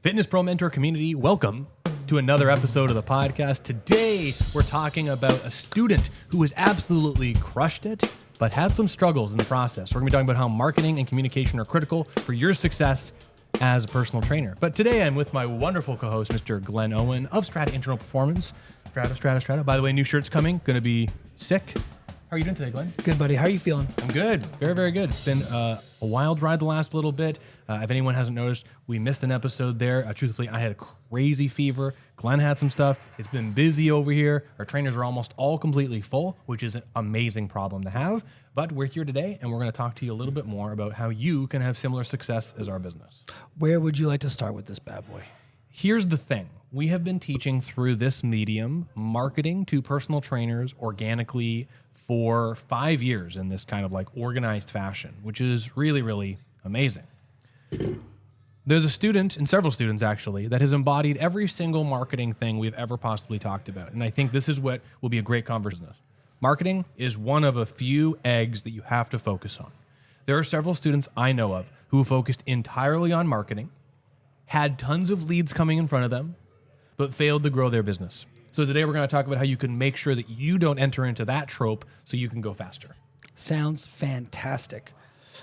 Fitness Pro Mentor community, welcome to another episode of the podcast. Today, we're talking about a student who has absolutely crushed it, but had some struggles in the process. We're gonna be talking about how marketing and communication are critical for your success as a personal trainer. But today, I'm with my wonderful co-host, Mr. Glenn Owen of Strata Internal Performance. Strata. By the way, new shirt's coming, gonna be sick. How are you doing today, Glenn? Good, buddy. How are you feeling? I'm good. Very, very good. It's been a wild ride the last little bit. If anyone hasn't noticed, we missed an episode there. Truthfully, I had a crazy fever. Glenn had some stuff. It's been busy over here. Our trainers are almost all completely full, which is an amazing problem to have. But we're here today, and we're going to talk to you a little bit more about how you can have similar success as our business. Where would you like to start with this bad boy? Here's the thing. We have been teaching through this medium marketing to personal trainers organically for 5 years in this kind of like organized fashion, which is really, really amazing. There's a student, and several students actually, that has embodied every single marketing thing we've ever possibly talked about. And I think this is what will be a great conversation. Marketing is one of a few eggs that you have to focus on. There are several students I know of who focused entirely on marketing, had tons of leads coming in front of them, but failed to grow their business. So today we're going to talk about how you can make sure that you don't enter into that trope so you can go faster. Sounds fantastic.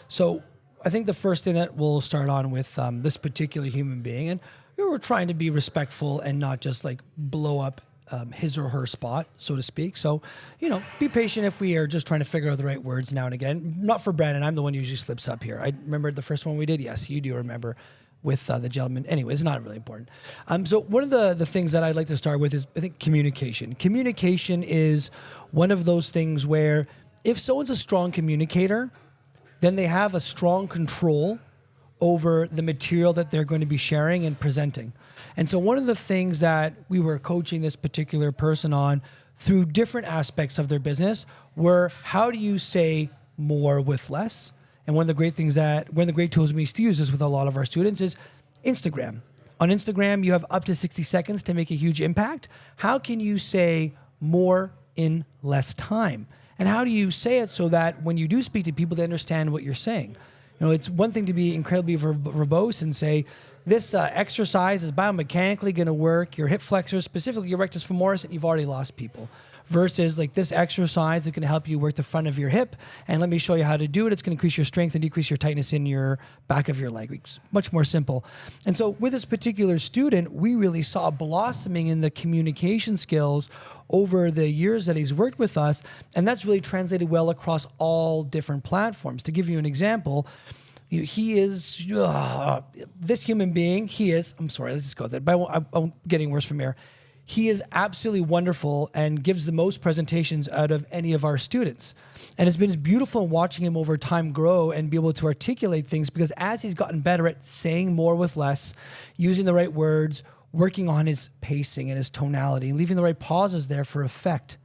So I think the first thing that we'll start on with this particular human being, and we were trying to be respectful and not just like blow up his or her spot, so to speak. So, be patient if we are just trying to figure out the right words now and again. Not for Brandon. I'm the one who usually slips up here. I remember the first one we did. Yes, you do remember. With the gentleman. Anyway, it's not really important. So one of the things that I'd like to start with is, I think, communication. Communication is one of those things where if someone's a strong communicator, then they have a strong control over the material that they're going to be sharing and presenting. And so one of the things that we were coaching this particular person on through different aspects of their business were, how do you say more with less? And one of the great tools we used to use this with a lot of our students is Instagram. On Instagram, you have up to 60 seconds to make a huge impact. How can you say more in less time? And how do you say it so that when you do speak to people, they understand what you're saying? It's one thing to be incredibly verbose and say, this exercise is biomechanically going to work your hip flexors, specifically your rectus femoris, and you've already lost people. Versus like this exercise is going to help you work the front of your hip, and let me show you how to do it. It's going to increase your strength and decrease your tightness in your back of your leg. It's much more simple. And so with this particular student, we really saw blossoming in the communication skills over the years that he's worked with us, and that's really translated well across all different platforms. To give you an example, he is, this human being, I'm sorry, let's just go with it, but I'm getting worse from here. He is absolutely wonderful and gives the most presentations out of any of our students. And it's been beautiful watching him over time grow and be able to articulate things, because as he's gotten better at saying more with less, using the right words, working on his pacing and his tonality, and leaving the right pauses there for effect,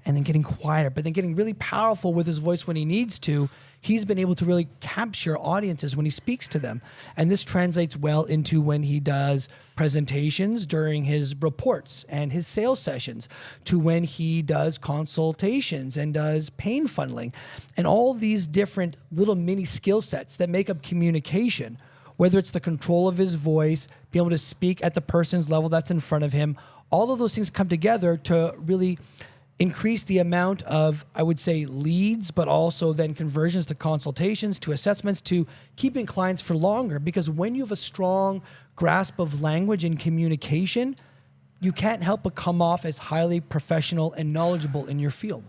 and then getting quieter, but then getting really powerful with his voice when he needs to, he's been able to really capture audiences when he speaks to them. And this translates well into when he does presentations during his reports and his sales sessions, to when he does consultations and does pain funneling, and all these different little mini skill sets that make up communication, whether it's the control of his voice, being able to speak at the person's level that's in front of him. All of those things come together to really increase the amount of, I would say, leads, but also then conversions to consultations, to assessments, to keeping clients for longer. Because when you have a strong grasp of language and communication, you can't help but come off as highly professional and knowledgeable in your field.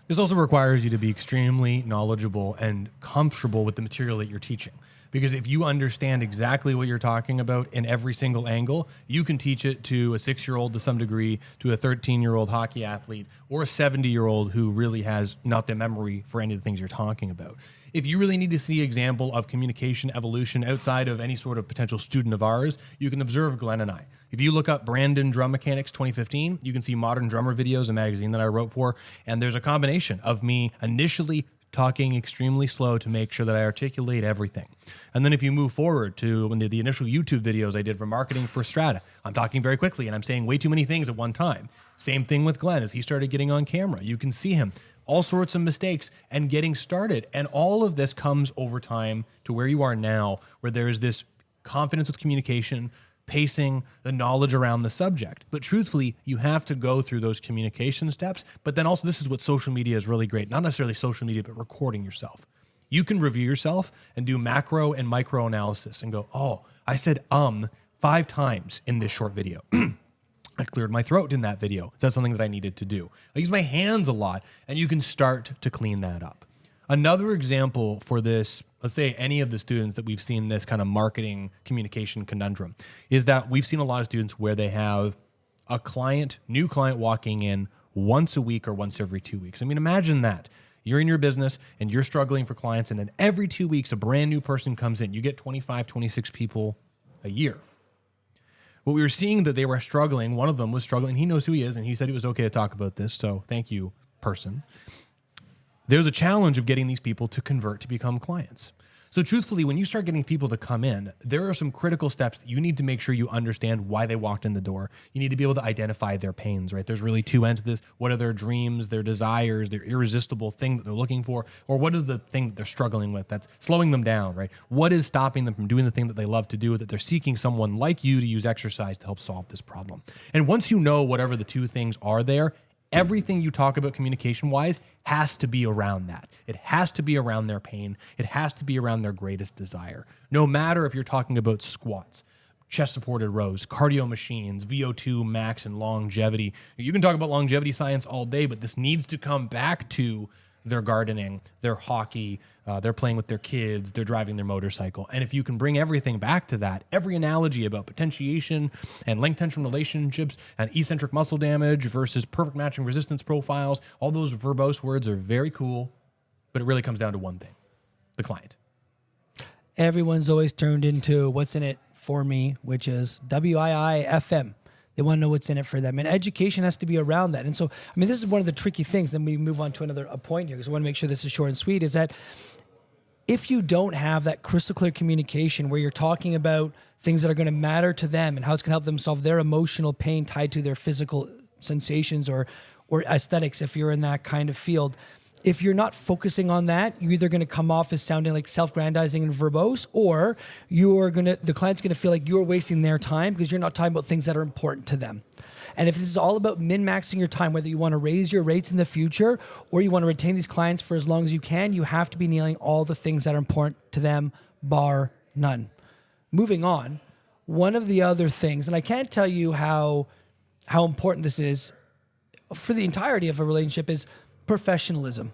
This also requires you to be extremely knowledgeable and comfortable with the material that you're teaching. Because if you understand exactly what you're talking about in every single angle, you can teach it to a 6-year-old to some degree, to a 13-year-old hockey athlete, or a 70-year-old who really has not the memory for any of the things you're talking about. If you really need to see example of communication evolution outside of any sort of potential student of ours, you can observe Glenn and I. If you look up Brandon Drum Mechanics 2015, you can see Modern Drummer Videos, a magazine that I wrote for, and there's a combination of me initially talking extremely slow to make sure that I articulate everything. And then if you move forward to when the initial YouTube videos I did for marketing for Strata, I'm talking very quickly and I'm saying way too many things at one time. Same thing with Glenn as he started getting on camera. You can see him, all sorts of mistakes and getting started. And all of this comes over time to where you are now, where there is this confidence with communication, pacing, the knowledge around the subject. But truthfully, you have to go through those communication steps. But then also, this is what social media is really great. Not necessarily social media, but recording yourself. You can review yourself and do macro and micro analysis and go, oh, I said 5 times in this short video. I cleared my throat in that video. That's something that I needed to do. I use my hands a lot, and you can start to clean that up. Another example for this, let's say any of the students that we've seen this kind of marketing communication conundrum, is that we've seen a lot of students where they have a new client walking in once a week or once every 2 weeks. I mean, imagine that. You're in your business and you're struggling for clients, and then every 2 weeks, a brand new person comes in. You get 25, 26 people a year. What we were seeing that they were struggling, one of them was struggling. He knows who he is, and he said it was okay to talk about this. So thank you, person. There's a challenge of getting these people to convert to become clients. So truthfully, when you start getting people to come in, there are some critical steps that you need to make sure you understand why they walked in the door. You need to be able to identify their pains, right? There's really 2 ends to this. What are their dreams, their desires, their irresistible thing that they're looking for? Or what is the thing that they're struggling with that's slowing them down, right? What is stopping them from doing the thing that they love to do, that they're seeking someone like you to use exercise to help solve this problem? And once you know whatever the 2 things are there, everything you talk about communication-wise has to be around that. It has to be around their pain. It has to be around their greatest desire. No matter if you're talking about squats, chest-supported rows, cardio machines, VO2 max, and longevity. You can talk about longevity science all day, but this needs to come back to their gardening, their hockey, they're playing with their kids, they're driving their motorcycle. And if you can bring everything back to that, every analogy about potentiation and length tension relationships and eccentric muscle damage versus perfect matching resistance profiles, all those verbose words are very cool, but it really comes down to one thing: the client. Everyone's always turned into what's in it for me, which is WIIFM. They want to know what's in it for them. And education has to be around that. And so, I mean, this is one of the tricky things. Then we move on to a point here, because I want to make sure this is short and sweet, is that if you don't have that crystal clear communication where you're talking about things that are going to matter to them and how it's going to help them solve their emotional pain tied to their physical sensations or aesthetics, if you're in that kind of field, if you're not focusing on that, you're either going to come off as sounding like self-grandizing and verbose, or the client's going to feel like you're wasting their time because you're not talking about things that are important to them. And if this is all about min-maxing your time, whether you want to raise your rates in the future or you want to retain these clients for as long as you can, you have to be nailing all the things that are important to them, bar none. Moving on, one of the other things, and I can't tell you how important this is for the entirety of a relationship, is professionalism.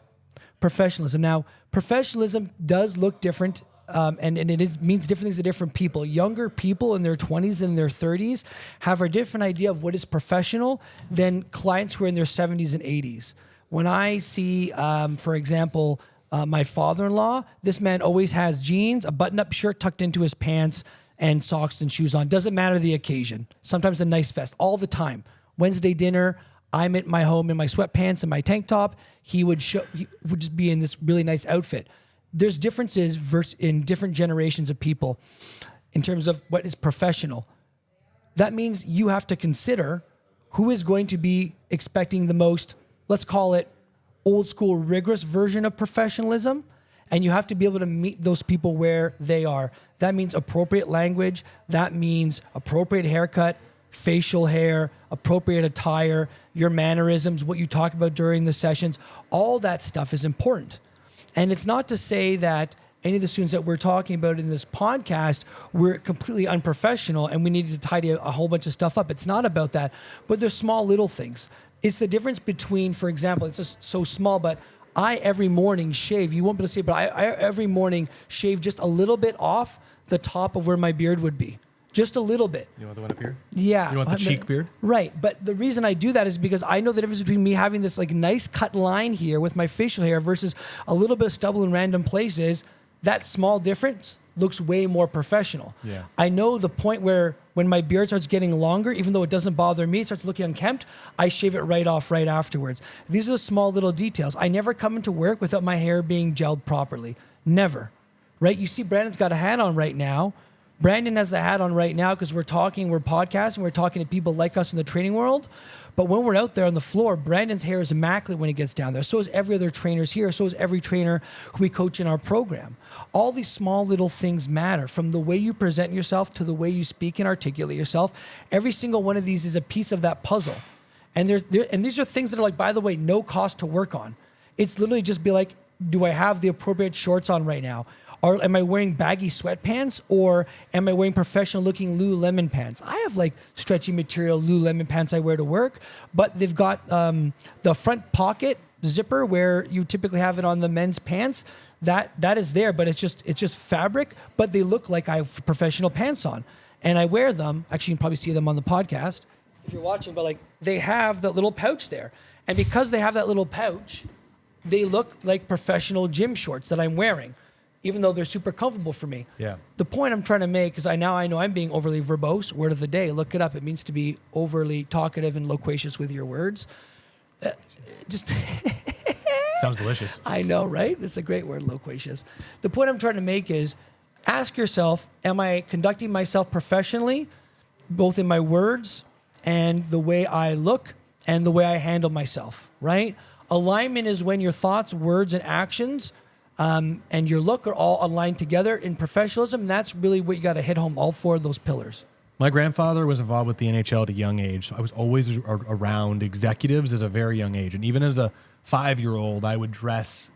Now, professionalism does look different, and means different things to different people. Younger people in their 20s and their 30s have a different idea of what is professional than clients who are in their 70s and 80s. When I see, for example, my father-in-law, this man always has jeans, a button-up shirt tucked into his pants, and socks and shoes on. Doesn't matter the occasion. Sometimes a nice vest, all the time. Wednesday dinner, I'm at my home in my sweatpants and my tank top. He would just be in this really nice outfit. There's differences in different generations of people in terms of what is professional. That means you have to consider who is going to be expecting the most, let's call it old school rigorous version of professionalism. And you have to be able to meet those people where they are. That means appropriate language. That means appropriate haircut, facial hair, appropriate attire, your mannerisms, what you talk about during the sessions. All that stuff is important. And it's not to say that any of the students that we're talking about in this podcast were completely unprofessional and we needed to tidy a whole bunch of stuff up. It's not about that. But there's small little things. It's the difference between, for example, it's just so small, but I every morning shave. You won't be able to see it, but I every morning shave just a little bit off the top of where my beard would be. Just a little bit. You want the one up here? Yeah. You want the cheek beard? Right. But the reason I do that is because I know the difference between me having this like nice cut line here with my facial hair versus a little bit of stubble in random places. That small difference looks way more professional. Yeah. I know the point where when my beard starts getting longer, even though it doesn't bother me, it starts looking unkempt, I shave it right off right afterwards. These are the small little details. I never come into work without my hair being gelled properly. Never. Right? You see Brandon's got a hat on right now. Brandon has the hat on right now because we're podcasting, we're talking to people like us in the training world. But when we're out there on the floor, Brandon's hair is immaculate when he gets down there. So is every other trainer's here. So is every trainer who we coach in our program. All these small little things matter, from the way you present yourself to the way you speak and articulate yourself. Every single one of these is a piece of that puzzle. And these are things that are like, by the way, no cost to work on. It's literally just be like, do I have the appropriate shorts on right now? Or am I wearing baggy sweatpants, or am I wearing professional looking Lululemon pants? I have like stretchy material Lululemon pants I wear to work, but they've got the front pocket zipper where you typically have it on the men's pants. That is there, but it's just fabric, but they look like I have professional pants on. And I wear them. Actually, you can probably see them on the podcast if you're watching, but like they have that little pouch there. And because they have that little pouch, they look like professional gym shorts that I'm wearing, even though they're super comfortable for me. Yeah. The point I'm trying to make is I know I'm being overly verbose. Word of the day, look it up. It means to be overly talkative and loquacious with your words. Just Sounds delicious. I know, right? It's a great word, loquacious. The point I'm trying to make is ask yourself, am I conducting myself professionally, both in my words and the way I look and the way I handle myself, right? Alignment is when your thoughts, words, and actions and your look are all aligned together in professionalism. That's really what you got to hit home, all four of those pillars. My grandfather was involved with the NHL at a young age. So I was always around executives as a very young age. And even as a 5-year-old, I would dress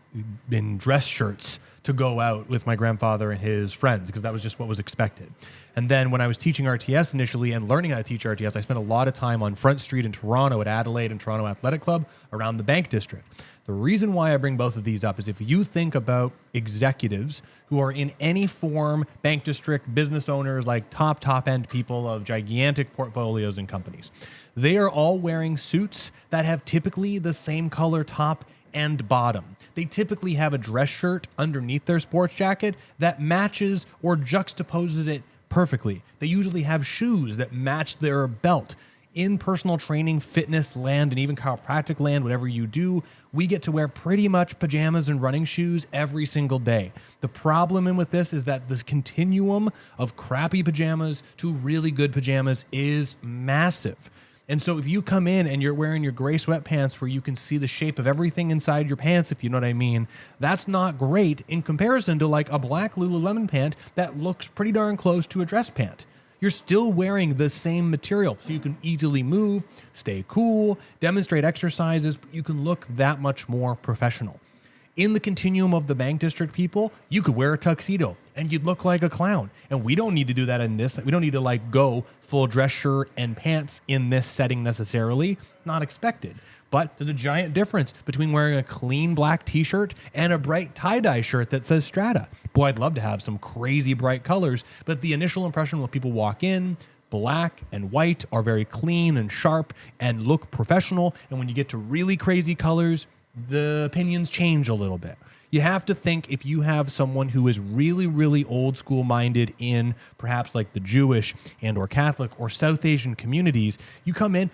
in dress shirts to go out with my grandfather and his friends because that was just what was expected. And then when I was teaching RTS initially and learning how to teach RTS, I spent a lot of time on Front Street in Toronto at Adelaide and Toronto Athletic Club around the Bank District. The reason why I bring both of these up is if you think about executives who are in any form, Bank District, business owners, like top end people of gigantic portfolios and companies, they are all wearing suits that have typically the same color top and bottom. They typically have a dress shirt underneath their sports jacket that matches or juxtaposes it perfectly. They usually have shoes that match their belt. In personal training, fitness land, and even chiropractic land, whatever you do, we get to wear pretty much pajamas and running shoes every single day. The problem with this is that this continuum of crappy pajamas to really good pajamas is massive. And so if you come in and you're wearing your gray sweatpants where you can see the shape of everything inside your pants, if you know what I mean, that's not great in comparison to like a black Lululemon pant that looks pretty darn close to a dress pant. You're still wearing the same material, so you can easily move, stay cool, demonstrate exercises, but you can look that much more professional. In the continuum of the Bank District people, you could wear a tuxedo and you'd look like a clown. And we don't need to do that in this. We don't need to like go full dress shirt and pants in this setting necessarily. Not expected. But there's a giant difference between wearing a clean black t-shirt and a bright tie-dye shirt that says Strata. Boy, I'd love to have some crazy bright colors, but the initial impression when people walk in, black and white are very clean and sharp and look professional. And when you get to really crazy colors, the opinions change a little bit. You have to think if you have someone who is really, really old school minded in perhaps like the Jewish and or Catholic or South Asian communities, you come in,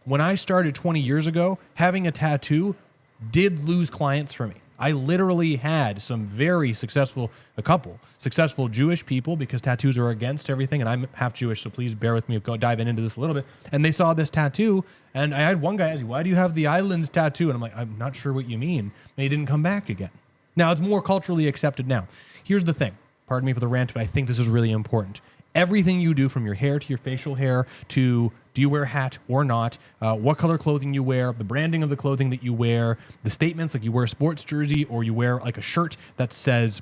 when I started 20 years ago, having a tattoo did lose clients for me. I literally had a couple successful Jewish people, because tattoos are against everything, and I'm half Jewish, so please bear with me, go diving into this a little bit. And they saw this tattoo, and I had one guy ask me, "Why do you have the islands tattoo?" And I'm like, "I'm not sure what you mean." And he didn't come back again. Now, it's more culturally accepted now. Here's the thing. Pardon me for the rant, but I think this is really important. Everything you do, from your hair to your facial hair to do you wear a hat or not, what color clothing you wear, the branding of the clothing that you wear, the statements like you wear a sports jersey or you wear like a shirt that says,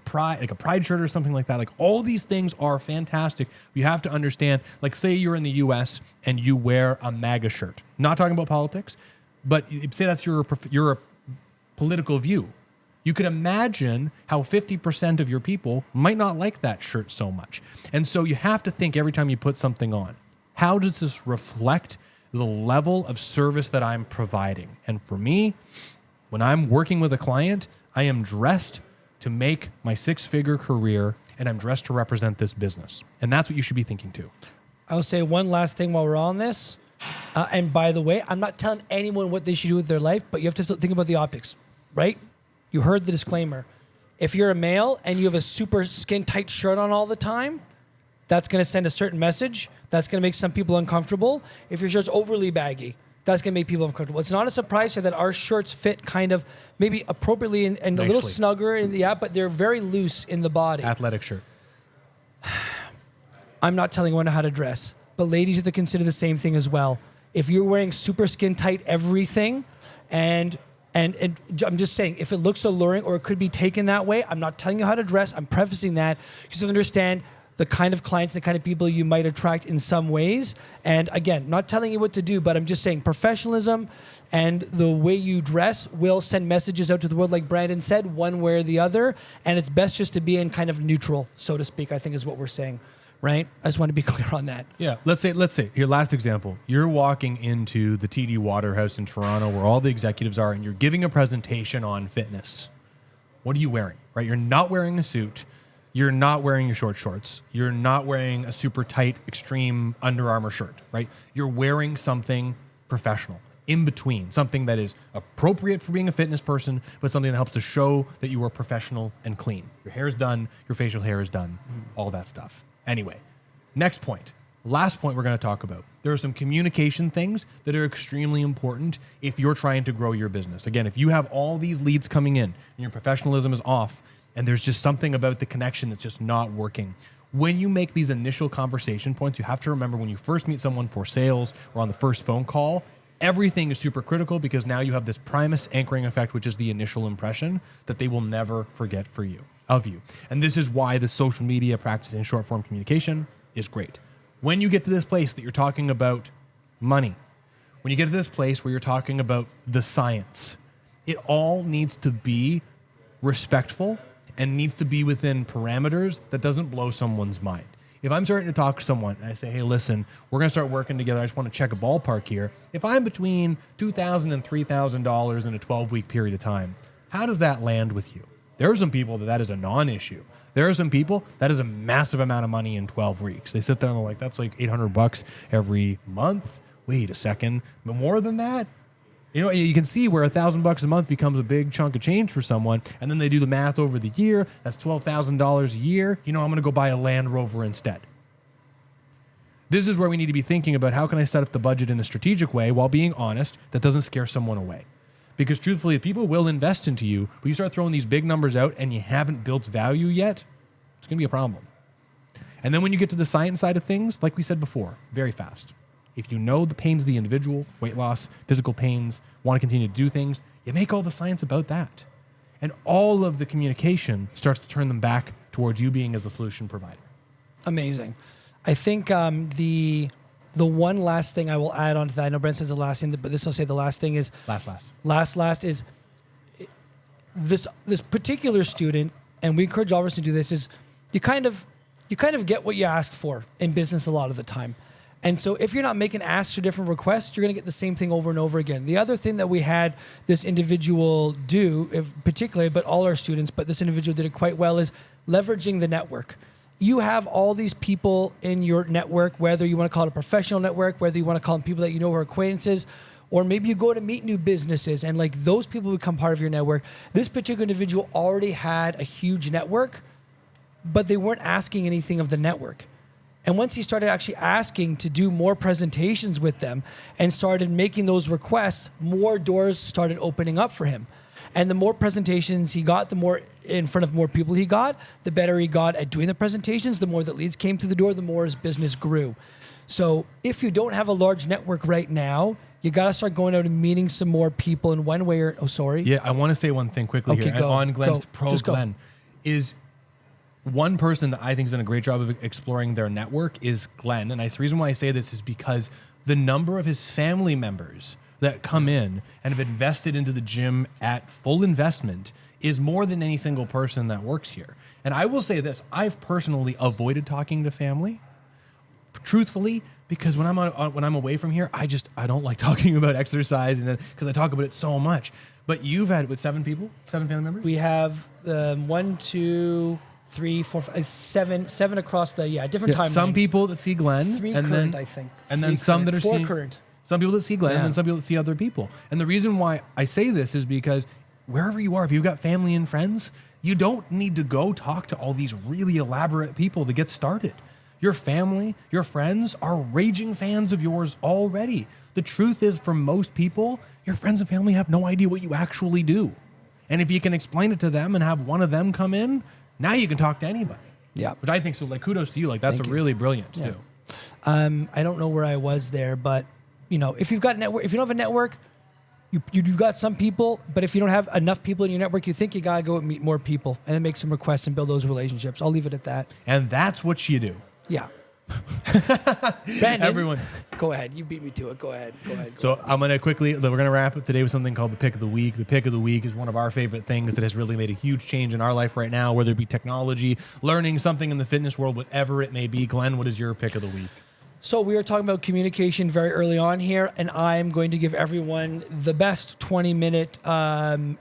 pride, like a pride shirt or something like that. Like all these things are fantastic. You have to understand, like say you're in the US and you wear a MAGA shirt. Not talking about politics, but say that's your political view. You could imagine how 50% of your people might not like that shirt so much. And so you have to think every time you put something on, how does this reflect the level of service that I'm providing? And for me, when I'm working with a client, I am dressed to make my 6-figure career, and I'm dressed to represent this business. And that's what you should be thinking too. I'll say one last thing while we're on this. And by the way, I'm not telling anyone what they should do with their life, but you have to think about the optics, right? You heard the disclaimer. If you're a male and you have a super skin tight shirt on all the time, that's going to send a certain message. That's going to make some people uncomfortable. If your shirt's overly baggy, that's going to make people uncomfortable. It's not a surprise that our shirts fit kind of maybe appropriately and a little Nicely. snugger in the app, but they're very loose in the body. Athletic shirt. I'm not telling women how to dress, but ladies have to consider the same thing as well. If you're wearing super skin tight everything, and I'm just saying, if it looks alluring or it could be taken that way, I'm not telling you how to dress. I'm prefacing that because you understand the kind of clients, the kind of people you might attract in some ways. And again, not telling you what to do, but I'm just saying professionalism and the way you dress will send messages out to the world, like Brandon said, one way or the other. And it's best just to be in kind of neutral, so to speak, I think is what we're saying, right? I just want to be clear on that. Yeah, let's say your last example. You're walking into the TD Waterhouse in Toronto where all the executives are and you're giving a presentation on fitness. What are you wearing, right? You're not wearing a suit. You're not wearing your short shorts. You're not wearing a super tight, extreme Under Armour shirt, right? You're wearing something professional, in between, something that is appropriate for being a fitness person, but something that helps to show that you are professional and clean. Your hair is done, your facial hair is done, all that stuff. Anyway, next point. Last point we're going to talk about. There are some communication things that are extremely important if you're trying to grow your business. Again, if you have all these leads coming in and your professionalism is off, and there's just something about the connection that's just not working. When you make these initial conversation points, you have to remember when you first meet someone for sales or on the first phone call, everything is super critical because now you have this primus anchoring effect, which is the initial impression that they will never forget of you. And this is why the social media practice in short form communication is great. When you get to this place that you're talking about money, when you get to this place where you're talking about the science, it all needs to be respectful and needs to be within parameters that doesn't blow someone's mind. If I'm starting to talk to someone and I say, hey, listen, we're going to start working together. I just want to check a ballpark here. If I'm between $2,000 and $3,000 in a 12-week period of time, how does that land with you? There are some people that is a non-issue. There are some people that is a massive amount of money in 12 weeks. They sit there and they're like, that's like $800 every month. Wait a second. But more than that? You know, you can see where $1,000 a month becomes a big chunk of change for someone, and then they do the math over the year. That's $12,000 a year. You know, I'm going to go buy a Land Rover instead. This is where we need to be thinking about how can I set up the budget in a strategic way while being honest that doesn't scare someone away. Because truthfully, people will invest into you, but you start throwing these big numbers out and you haven't built value yet, it's going to be a problem. And then when you get to the science side of things, like we said before, very fast. If you know the pains of the individual, weight loss, physical pains, want to continue to do things, you make all the science about that. And all of the communication starts to turn them back towards you being as a solution provider. Amazing. I think the one last thing I will add on to that, I know Brent says the last thing, but this will say the last thing is... Last is this particular student, and we encourage all of us to do this, is you kind of get what you ask for in business a lot of the time. And so if you're not making asks for different requests, you're going to get the same thing over and over again. The other thing that we had this individual do, particularly, but all our students, but this individual did it quite well, is leveraging the network. You have all these people in your network, whether you want to call it a professional network, whether you want to call them people that you know are acquaintances, or maybe you go to meet new businesses and like those people become part of your network. This particular individual already had a huge network, but they weren't asking anything of the network. And once he started actually asking to do more presentations with them and started making those requests, more doors started opening up for him. And the more presentations he got, the more in front of more people he got, the better he got at doing the presentations, the more that leads came through the door, the more his business grew. So if you don't have a large network right now, you got to start going out and meeting some more people in one way or... Oh, sorry. Yeah, I want to say one thing quickly here. Go, on Glenn's go. Just Glenn is... One person that I think has done a great job of exploring their network is Glenn. And the reason why I say this is because the number of his family members that come in and have invested into the gym at full investment is more than any single person that works here. And I will say this, I've personally avoided talking to family, truthfully, because when I'm away from here, I don't like talking about exercise and because I talk about it so much. But you've had, what, 7 family members? We have 1, 2... 3, 4, 5, 7 across the different timelines. Some people that see Glenn, 3 and current, then I think. and then some that are 4 seeing current. Some people that see Glenn, and some people that see other people. And the reason why I say this is because wherever you are, if you've got family and friends, You don't need to go talk to all these really elaborate people to get started. Your family, your friends are raging fans of yours already. The truth is, for most people, your friends and family have no idea what you actually do. And if you can explain it to them and have one of them come in, now you can talk to anybody. Yeah. Which I think, so like, kudos to you. Like, that's really brilliant too. I don't know where I was there, but you know, if you've got a network, if you don't have a network, you've got some people, but if you don't have enough people in your network, you think you gotta go and meet more people and then make some requests and build those relationships. I'll leave it at that. And that's what you do. Yeah. Brandon, Everyone. go ahead. You beat me to it. Go ahead. So I'm going to we're going to wrap up today with something called the pick of the week. The pick of the week is one of our favorite things that has really made a huge change in our life right now, whether it be technology, learning something in the fitness world, whatever it may be. Glenn, what is your pick of the week? So we were talking about communication very early on here, and I'm going to give everyone the best 20-minute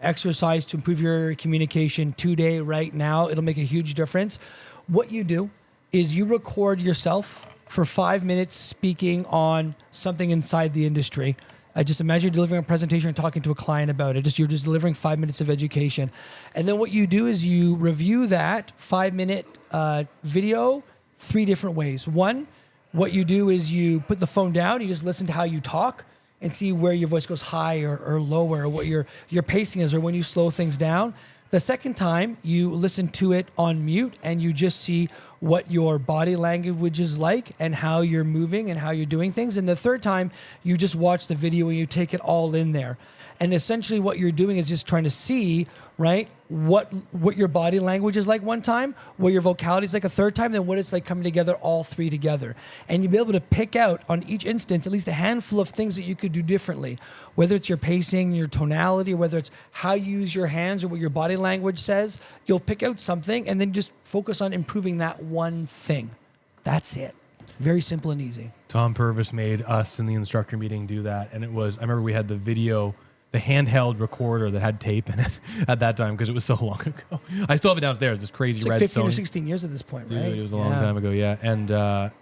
exercise to improve your communication today, right now. It'll make a huge difference. What you do is you record yourself for 5 minutes speaking on something inside the industry. I just imagine you're delivering a presentation and talking to a client about it. You're just delivering 5 minutes of education. And then what you do is you review that 5-minute video 3 different ways. One, what you do is you put the phone down, you just listen to how you talk and see where your voice goes higher or lower, or what your pacing is, or when you slow things down. The second time, you listen to it on mute and you just see what your body language is like and how you're moving and how you're doing things. And the third time, you just watch the video and you take it all in there. And essentially what you're doing is just trying to see, right, what your body language is like one time, what your vocality is like a third time, then what it's like coming together, all 3 together. And you'll be able to pick out on each instance at least a handful of things that you could do differently, whether it's your pacing, your tonality, or whether it's how you use your hands or what your body language says. You'll pick out something and then just focus on improving that one thing. That's it. Very simple and easy. Tom Purvis made us in the instructor meeting do that. And I remember we had the handheld recorder that had tape in it at that time because it was so long ago. I still have it downstairs. This crazy It's like red 15 Sony. or 16 years at this point, right? Dude, it was a long time ago, yeah. And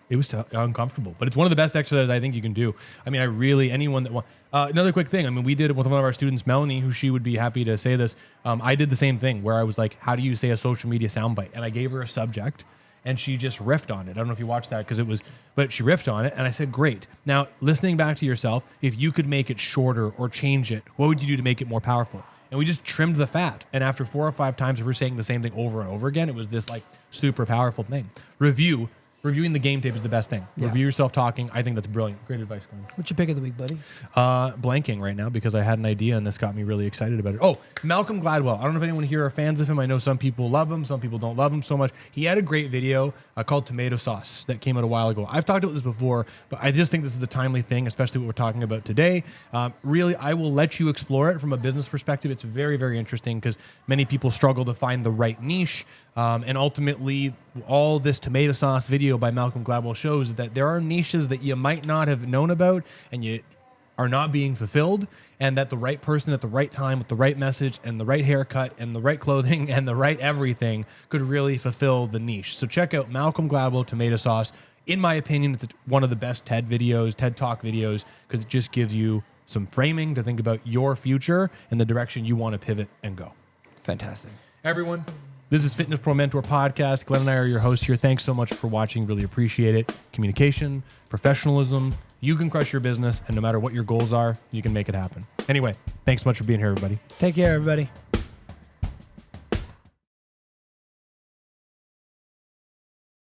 it was uncomfortable. But it's one of the best exercises I think you can do. I mean, anyone that wants... another quick thing. I mean, we did it with one of our students, Melanie, who she would be happy to say this. I did the same thing where I was like, how do you say a social media soundbite? And I gave her a subject. And she just riffed on it. I don't know if you watched that but she riffed on it. And I said, great. Now, listening back to yourself, if you could make it shorter or change it, what would you do to make it more powerful? And we just trimmed the fat. And after 4 or 5 times of her saying the same thing over and over again, it was this like super powerful thing. Reviewing the game tape is the best thing. Yeah. Review yourself talking. I think that's brilliant. Great advice, Glenn. What's your pick of the week, buddy? Blanking right now because I had an idea and this got me really excited about it. Oh, Malcolm Gladwell. I don't know if anyone here are fans of him. I know some people love him. Some people don't love him so much. He had a great video called Tomato Sauce that came out a while ago. I've talked about this before, but I just think this is a timely thing, especially what we're talking about today. Really, I will let you explore it from a business perspective. It's very, very interesting because many people struggle to find the right niche. And ultimately, all this tomato sauce video by Malcolm Gladwell shows that there are niches that you might not have known about and you are not being fulfilled, and that the right person at the right time with the right message and the right haircut and the right clothing and the right everything could really fulfill the niche. So check out Malcolm Gladwell Tomato Sauce. In my opinion, it's one of the best TED Talk videos, because it just gives you some framing to think about your future and the direction you want to pivot and go. Fantastic. Everyone, this is Fitness Pro Mentor Podcast. Glenn and I are your hosts here. Thanks so much for watching. Really appreciate it. Communication, professionalism. You can crush your business, and no matter what your goals are, you can make it happen. Anyway, thanks so much for being here, everybody. Take care, everybody.